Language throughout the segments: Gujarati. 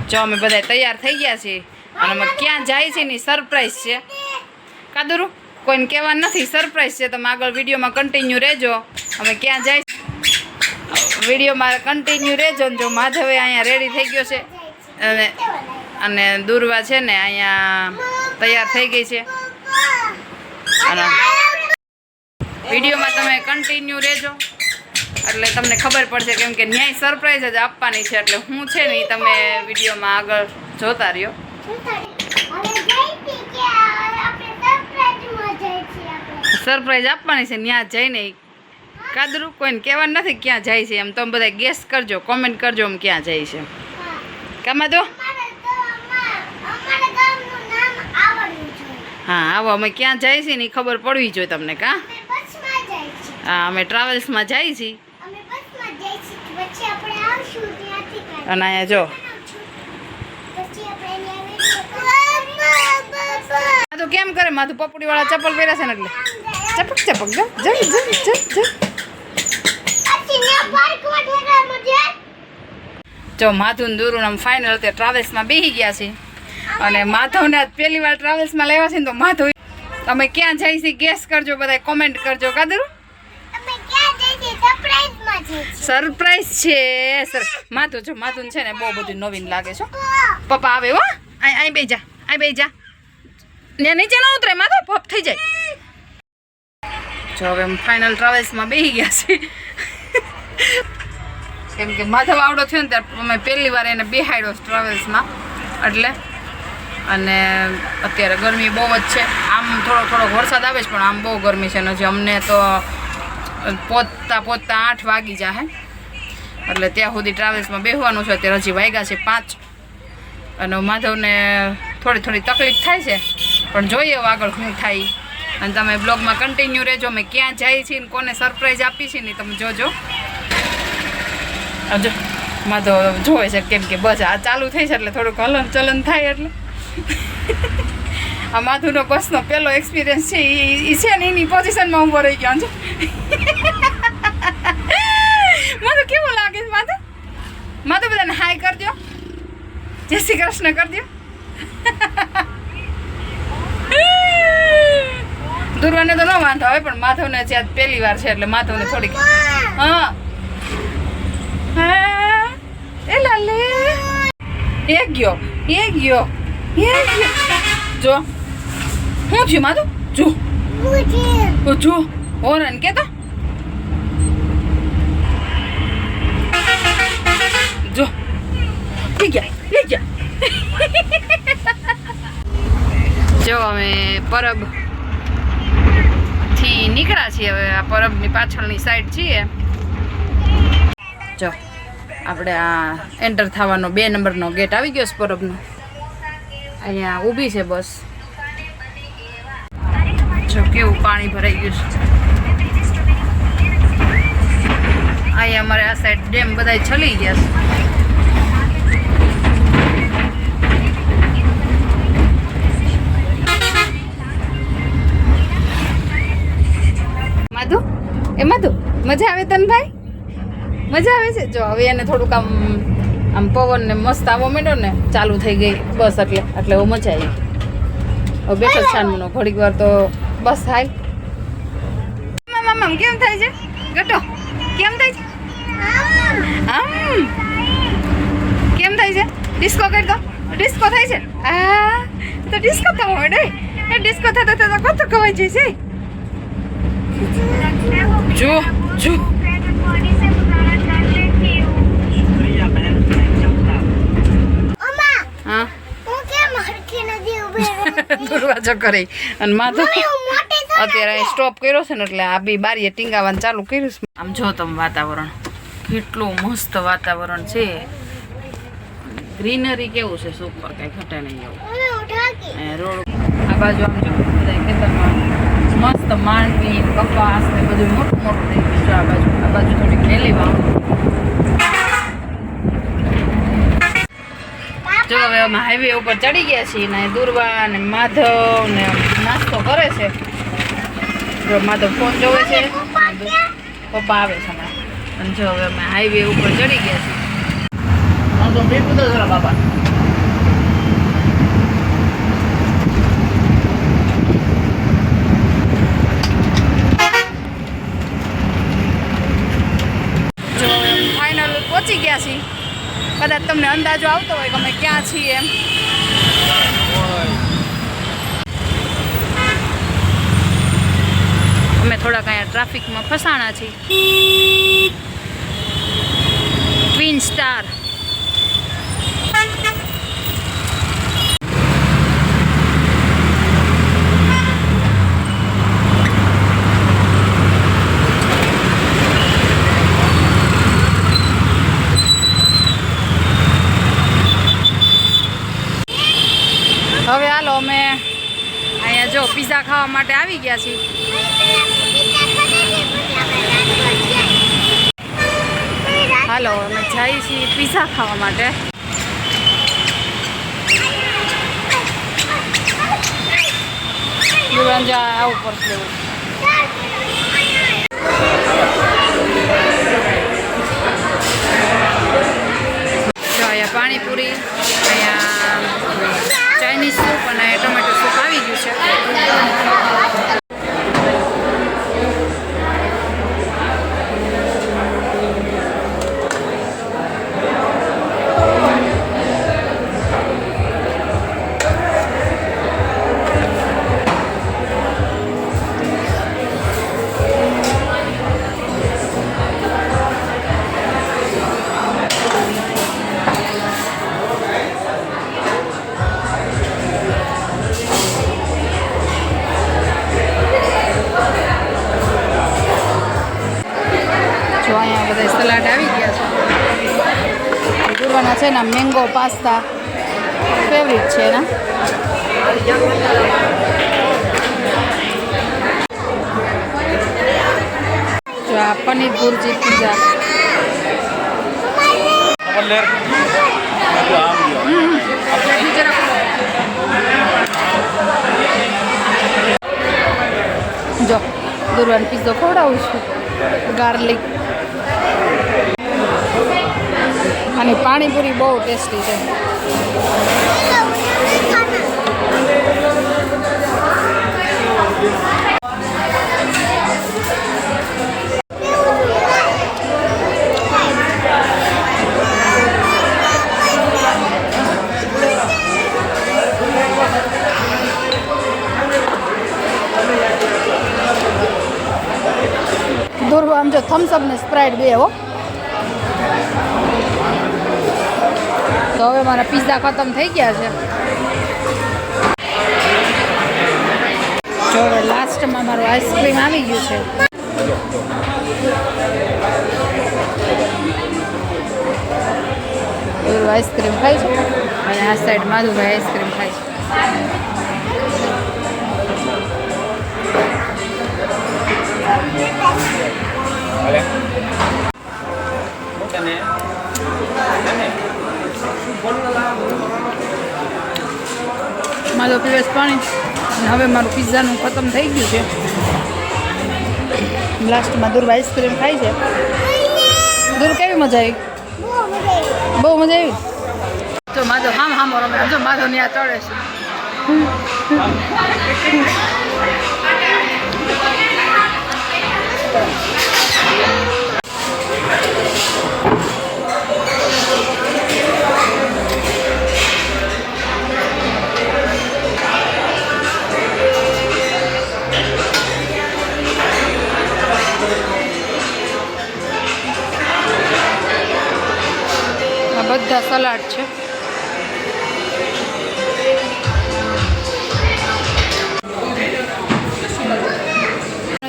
જો અમે બધા તૈયાર થઈ ગયા છીએ અને અમે ક્યાં જાય છે ની સરપ્રાઈઝ છે કાદુરુ કોઈને કહેવાનું નથી સરપ્રાઈઝ છે તમે આગળ વિડીયોમાં કન્ટિન્યુ રહેજો અમે ક્યાં જાય વિડીયોમાં કન્ટિન્યુ રહેજો જો માધવે અહીંયા રેડી થઈ ગયો છે અને દુર્વા છે ને અહીંયા તૈયાર થઈ ગઈ છે અને વિડીયોમાં તમે કન્ટિન્યુ રહેજો એટલે તમને ખબર પડશે કેમ કે ન્યાય સરપ્રાઈઝ જ આપવાની છે એટલે હું છે ને તમે વિડીયોમાં આગળ જોતા રહ્યો સરપ્રાઈઝ આપવાની છે ત્યાં જઈને કાદરું કોઈને કહેવાનું નથી ક્યાં જાય છે એમ તમે બધા ગેસ કરજો કોમેન્ટ કરજો એમ ક્યાં જાય છે કામાં તો હા આવો અમે ક્યાં જાય છે ને ખબર પડવી જોઈએ તમને કા હા અમે ટ્રાવેલ્સમાં જાય છીએ અને અહીંયા જો માથું કેમ કરે માથું પપડી વાળા ચપ્પલ પહેર્યા છે ને એટલે ચપક ચપક જો માથું દૂરું આમ ફાઇનલ તે ટ્રાવેલ્સમાં બેસી ગયા છે અને માધવને પહેલી વાર ટ્રાવેલ્સમાં લેવા છે ને તો માધવ તમે ક્યાં જાય છે ગેસ કરજો બધા કોમેન્ટ કરજો કાદરું સરપ્રાઈઝ છે સર માથું જો માથું છે ને બહુ બધું નવીન લાગે છે પપ્પા આવે હો અહીં બે જા અહીં બે જા ને નીચે ન ઉતરે માથું પપ થઈ જાય જો હવે ફાઇનલ ટ્રાવેલ્સમાં બેસી ગયા છે કેમ કે માધવ આવડો થયો ને ત્યારે અમે પહેલી વાર એને બેહાડ્યો ટ્રાવેલ્સમાં એટલે અને અત્યારે ગરમી બહુ જ છે આમ થોડો વરસાદ આવે છે પણ આમ બહુ ગરમી છે ને હજી અમને તો પહોંચતા 8 વાગી જાય એટલે ત્યાં સુધી ટ્રાવેલ્સમાં બેસવાનું છે અત્યારે હજી વાગ્યા છે 5 અને માધવને થોડી તકલીફ થાય છે પણ જોઈએ આગળ શું થાય અને તમે બ્લોગમાં કન્ટિન્યુ રહેજો અમે ક્યાં જાય છીએ ને કોને સરપ્રાઈઝ આપી છે ને તમે જોજો જો માધવ જોવે છે કેમ કે બસ આ ચાલુ થઈ છે એટલે થોડુંક હલન ચલન થાય એટલે આ માધુનો બસનો પહેલો એક્સપિરિયન્સ છે એ છે ને એની પોઝિશનમાં ઊભો રહી ગયો છે માધુ કેવું લાગે છે માધુ બધાને હાય કરજો જય શ્રી કૃષ્ણ કરજો દુર્વાને તો ન વાંધો આવે પણ માધવને છે પહેલી વાર છે એટલે માધવને થોડીક હા એ લાલે એ ગયો જો હું થયું માધુ જો ઓરન કે તો જો લઈ ગયા જો અમે પરબ થી નીકળ્યા છીએ હવે આ પરબની પાછળની સાઈડ છીએ જો આપણે આ એન્ટર થવાનો 2 નંબરનો ગેટ આવી ગયો છે પરબનો અહીંયા ઊભી છે બસ જો કેવું પાણી ભરાઈ ગયું છે અહીંયા અમારે આ સાઈડ ડેમ બધા છલી ગયા છે માધુ મજા આવે તને ભાઈ મજા આવે છે જો હવે એને થોડુંક આમ પવન ને મસ્ત આવવા માંડ્યો ને ચાલુ થઈ ગઈ બસ એટલે હવે મજા આવી હવે બેઠો છાનનો ઘડીક વાર તો બસ હાલ મામા કેમ થાય છે ગટો કેમ થાય છે કેમ થાય છે ડિસ્કો કરી દો ડિસ્કો થાય છે આ તો ડિસ્કો થવા માંડે એ ડિસ્કો થતા થતા કતો ખવાય છે જો હા દરવાજો કરે અને માધવ અત્યારે સ્ટોપ કર્યો છે ને એટલે આ બી બારીએ ટીંગાવાનું ચાલુ કર્યું છે આમ જો તમે વાતાવરણ કેટલું મસ્ત વાતાવરણ છે ગ્રીનરી કેવું છે સુપર કઈ ઘટે નહીં એવું રોડ આ બાજુ આમ જો બધા ખેતરમાં મસ્ત માંડવી કપાસ ને બધું મોટું થઈ ગયું છે આ બાજુ થોડીક મેલી વાવ જો હવે અમે હાઈવે ઉપર ચડી ગયા છીએ ને દુર્વા ને માધવ ને નાસ્તો કરે છે જો માધવ ફોન જોવે છે પપ્પા આવે છે હમણાં અને જો હવે અમે હાઈવે ઉપર ચડી ગયા છીએ બાબા કદાચ તમને અંદાજો આવતો હોય કે અમે ક્યાં છીએ એમ. અમે થોડાક અહીંયા ટ્રાફિકમાં ફસાણા છીએ. ટ્વિન સ્ટાર હવે હાલો અમે અહીંયા જો પીઝા ખાવા માટે આવી ગયા છીએ. હાલો અમે જઈએ છીએ પીઝા ખાવા માટે. આવું પડશે જો અહીંયા પાણીપુરી, અહીંયા ચાઇનીઝ સૂપ અને ટોમેટો સૂપ આવી ગયું છે. જો અહીંયા બધા સલાડ આવી ગયા છે. ગુરવાના છે ને મેંગો પાસ્તા ફેવરિટ છે એના. જો આ પનીર ભુરજી પીઝા. જો દુર્વાન પીઝો ખવડાવું છું. ગાર્લિક અને પાણીપુરી બહુ ટેસ્ટી છે. દૂર આમ જો થમ્સઅપ ને સ્પ્રાઇટ બે હો. તો હવે મારા પીઝા ખતમ થઈ ગયા છે. જો હવે લાસ્ટમાં મારું આઈસ્ક્રીમ આવી ગયું છે. આઈસ્ક્રીમ ખાય છે અને આ સાઈડ માધુભાઈ આઈસ્ક્રીમ ખાય છે. મારો પીવેસ પાણી. હવે મારું પિઝાનું ખતમ થઈ ગયું છે. લાસ્ટમાં દૂર આઈસ્ક્રીમ ખાય છે. દૂર કેવી મજા આવી? બહુ મજા આવી. જો માધવ હામ રમે. જો માધવ ને આ ચડે છે. બધા સલાડ છે.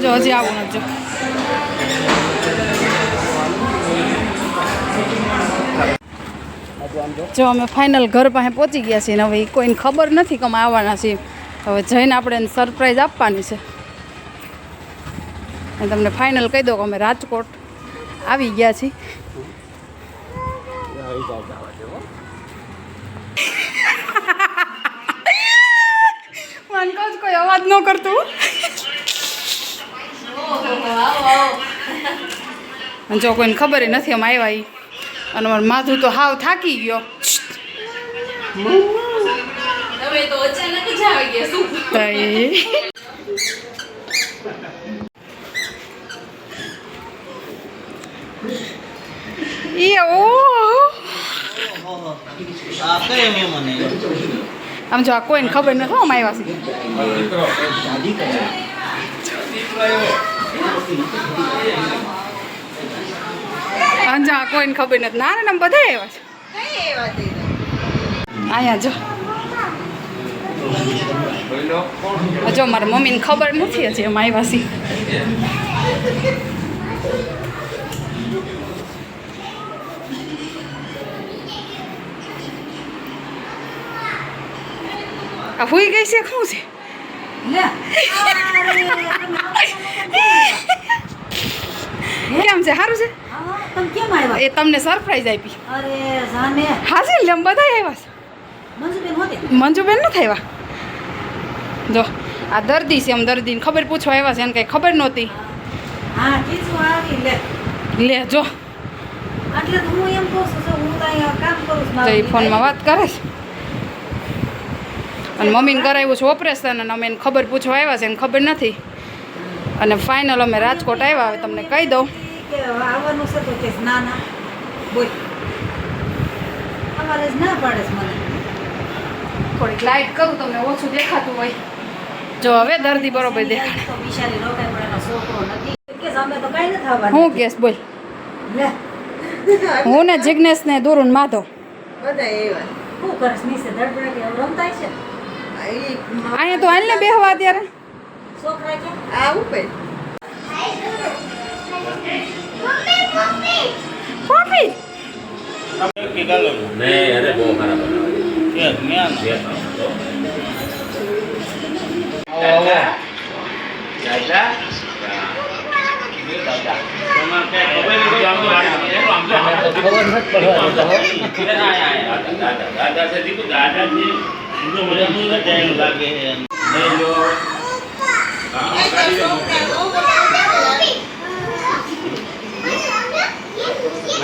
જો હજી આવું નથી. જો અમે ફાઇનલ ઘર પાસે પહોંચી ગયા છીએ ને હવે કોઈને ખબર નથી કે અમે આવવાના છીએ. હવે જઈને આપણે એને સરપ્રાઈઝ આપવાની છે. અને તમને ફાઇનલ કહી દો કે અમે રાજકોટ આવી ગયા છીએ. મને કહું કોઈ અવાજ ન કરતું. જો કોઈને ખબર નથી અમે આવ્યા. અને મારું માથું તો હાવ થાકી ગયો. આ કઈ મહેમાન આમ જો આ કોઈને ખબર નથી હો આમ આવ્યા છે આમ જો આ કોઈને ખબર નથી ના ના બધા આવ્યા છે અહીંયા જો જો મારા મમ્મીને ખબર નથી હજી એમ આવ્યા છે આ હુઈ ગઈ છે શું છે કેમ છે સારું છે તમે કેમ આવ્યા? એ તમને સરપ્રાઈઝ આપી અરે જાને હાજી લે બધા આવ્યા છે મંજુબેન હોતે મંજુબેન નથી આવ્યા જો આ દર્દી છે એમ દર્દીને ખબર પૂછવા આવ્યા છે એને કંઈ ખબર નહોતી હા કીધું આવી લે લે જો એટલે તો હું એમ કહું છું જો હું તો અહીંયા કામ કરું છું તો એ ફોનમાં વાત કરે છે અને મમ્મીને કરાવ્યું છે ઓપરેશન અને અમે એને ખબર પૂછવા આવ્યા છે એને ખબર નથી અને ફાઇનલ અમે રાજકોટ આવ્યા હવે તમને કહી દઉં કે આવવાનું છે તો કે ના ના બોલ અમારે જ ના પાડે છે મને થોડીક લાઇટ કરું તમને ઓછું દેખાતું હોય જો હવે દર્દી બરોબર દેખાડે તો બિચારી રોકાય પણ એનો છોકરો નથી કે અમે તો કાંઈ નથી આવવાનું હું કેસ બોલ લે હું ને જિજ્ઞેશ ને દોરું માધવ બધા એવા શું કરસ નીચે ધડપડે કે રમતા છે અહીંયા તો હાલ ને બેહવા અત્યારે છોકરા કે આ ઉપર પાપી नहीं अरे वो खराब दादा से देखो दादा जी मुझे मुझे टाइम लगे नहीं जो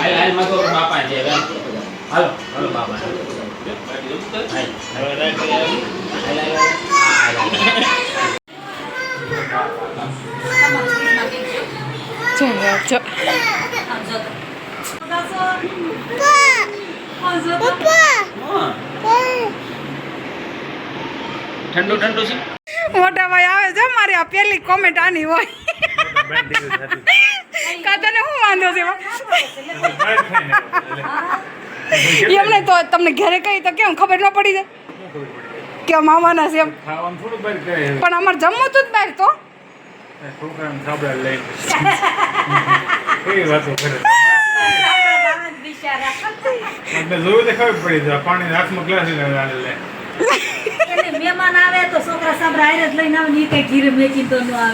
आई मत बापा जी हेलो हेलो बापा જો જો ठंडो ठंडो सी મોટા ભાઈ આવે છે મારી આ પહેલી કોમેન્ટ આની હોય કા તને શું વાંધો છે એમને તો તમને ઘરે કહી તો કેમ ખબર ન પડી જાય કે મામાના છે એમ પણ અમારે જમવું તું જ બહાર તો મહેમાન આવે તો છોકરા સાંભળા આયરે જ લઈને આવે ને ઈ કઈ ઘીરે મેચી તો ન આવે